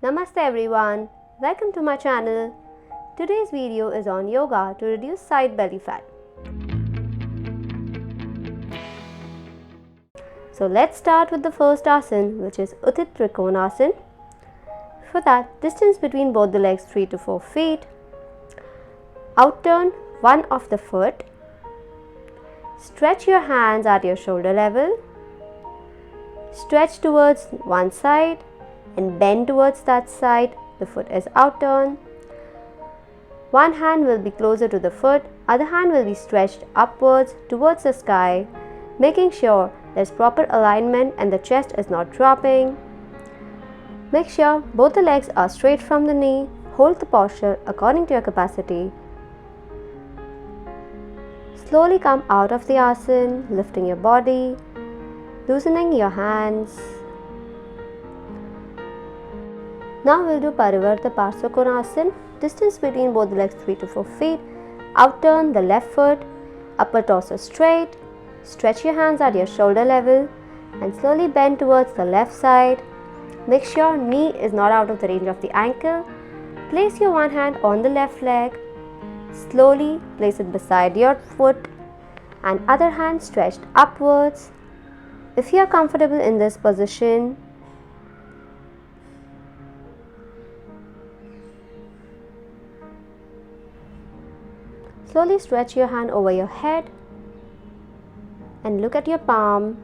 Namaste everyone, welcome to my channel. Today's video is on yoga to reduce side belly fat. So let's start with the first asana, which is Utthita Trikonasana. For that, distance between both the legs 3 to 4 feet. Outturn one of the foot. Stretch your hands at your shoulder level. Stretch towards one side and bend towards that side. The foot is outturned. One hand will be closer to the foot, other hand will be stretched upwards towards the sky, making sure there's proper alignment and the chest is not dropping. Make sure both the legs are straight from the knee. Hold the posture according to your capacity. Slowly come out of the asana, lifting your body, loosening your hands. Now we'll do Parivarta Parsvakonasana. Distance between both the legs 3 to 4 feet. Outturn the left foot, upper torso straight. Stretch your hands at your shoulder level and slowly bend towards the left side. Make sure knee is not out of the range of the ankle. Place your one hand on the left leg. Slowly place it beside your foot and other hand stretched upwards. If you are comfortable in this position, slowly stretch your hand over your head and look at your palm.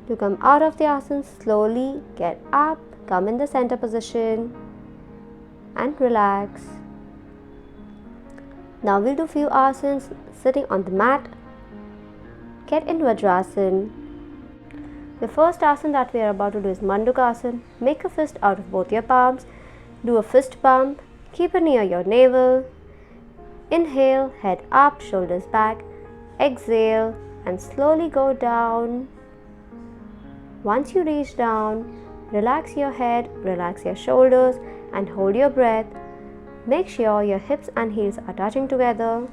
To come out of the asana, slowly get up, come in the center position and relax. Now we'll do few asanas sitting on the mat. Get in Vajrasana. The first asana that we are about to do is Mandukasana. Make a fist out of both your palms. Do a fist bump. Keep it near your navel. Inhale, head up, shoulders back. Exhale and slowly go down. Once you reach down, relax your head, relax your shoulders and hold your breath. Make sure your hips and heels are touching together.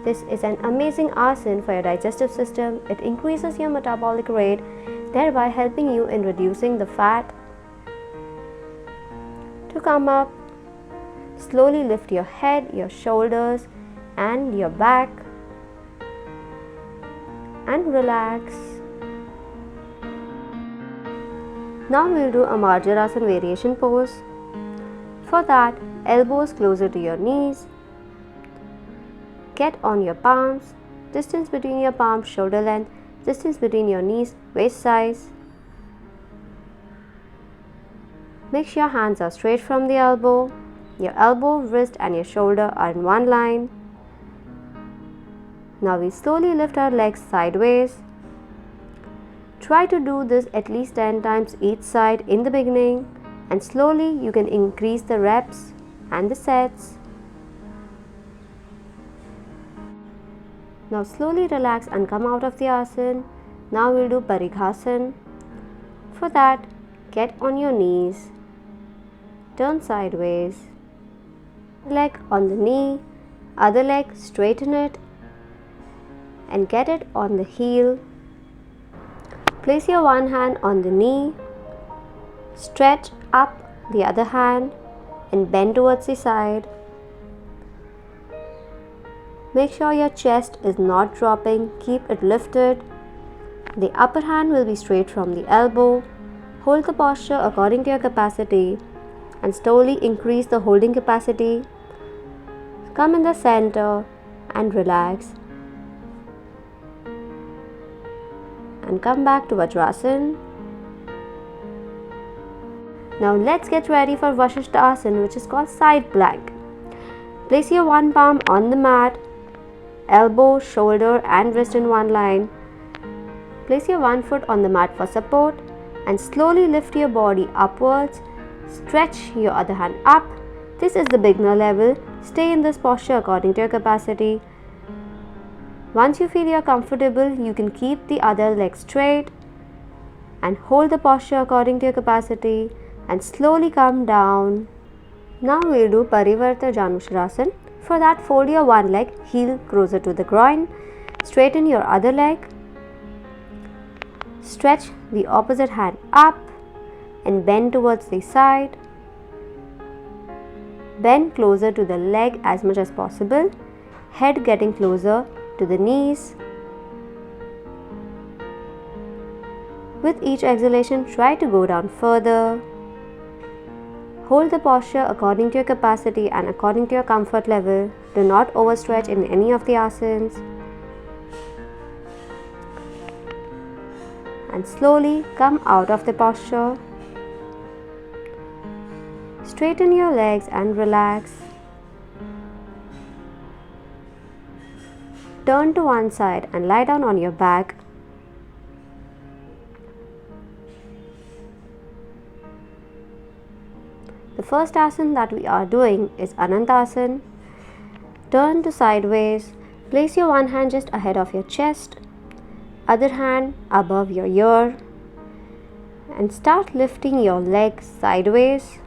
This is an amazing asana for your digestive system. It increases your metabolic rate, thereby helping you in reducing the fat. To come up, slowly lift your head, your shoulders and your back and relax. Now we will do a Marjarasana variation pose. For that, elbows closer to your knees. Get on your palms. Distance between your palms, shoulder length. Distance between your knees, waist size. Make sure your hands are straight from the elbow. Your elbow, wrist and your shoulder are in one line. Now we slowly lift our legs sideways. Try to do this at least 10 times each side in the beginning, and slowly you can increase the reps and the sets. Now slowly relax and come out of the asana. Now we'll do Parighasana. For that, get on your knees. Turn sideways. Leg on the knee, other leg straighten it and get it on the heel. Place your one hand on the knee, stretch up the other hand and bend towards the side. Make sure your chest is not dropping, keep it lifted. The upper hand will be straight from the elbow. Hold the posture according to your capacity and slowly increase the holding capacity. Come in the center and relax. And come back to Vajrasana. Now let's get ready for Vasishtha Asana, which is called side plank. Place your one palm on the mat, elbow, shoulder and wrist in one line. Place your one foot on the mat for support and slowly lift your body upwards. Stretch your other hand up. This is the beginner level. Stay in this posture according to your capacity. Once you feel you're comfortable, you can keep the other leg straight and hold the posture according to your capacity and slowly come down. Now we'll do Parivarta Janushrasana. For that, fold your one leg, heel closer to the groin. Straighten your other leg. Stretch the opposite hand up and bend towards the side. Bend closer to the leg as much as possible, head getting closer to the knees. With each exhalation, try to go down further. Hold the posture according to your capacity and according to your comfort level. Do not overstretch in any of the asanas. And slowly come out of the posture. Straighten your legs and relax. Turn to one side and lie down on your back. The first asana that we are doing is Anantasana. Turn to sideways. Place your one hand just ahead of your chest, other hand above your ear, and start lifting your legs sideways.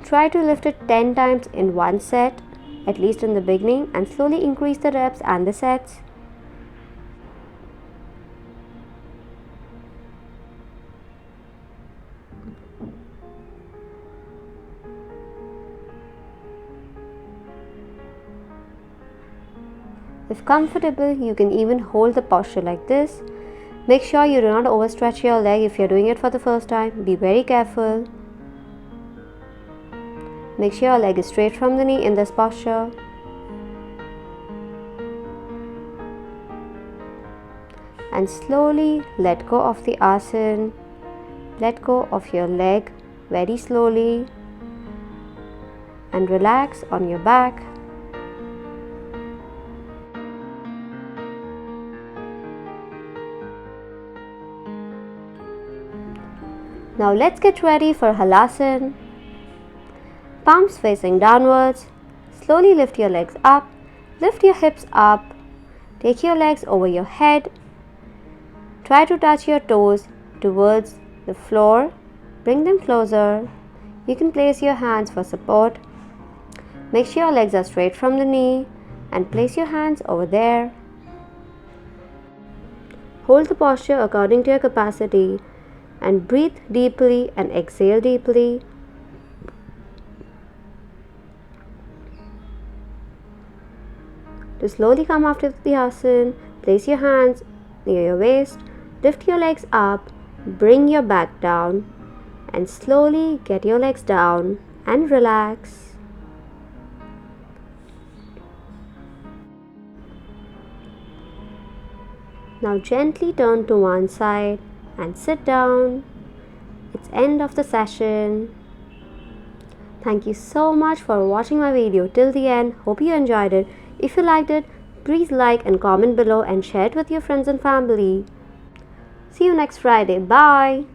Try to lift it 10 times in one set, at least in the beginning, and slowly increase the reps and the sets. If comfortable, you can even hold the posture like this. Make sure you do not overstretch your leg if you are doing it for the first time. Be very careful. Make sure your leg is straight from the knee in this posture. And slowly let go of the asana. Let go of your leg very slowly. And relax on your back. Now let's get ready for Halasana. Palms facing downwards. Slowly lift your legs up. Lift your hips up. Take your legs over your head. Try to touch your toes towards the floor. Bring them closer. You can place your hands for support. Make sure your legs are straight from the knee and place your hands over there. Hold the posture according to your capacity and breathe deeply and exhale deeply. To slowly come after the asana, place your hands near your waist, lift your legs up, bring your back down, and slowly get your legs down and relax. Now gently turn to one side and sit down. It's end of the session. Thank you so much for watching my video till the end. Hope you enjoyed it. If you liked it, please like and comment below and share it with your friends and family. See you next Friday. Bye.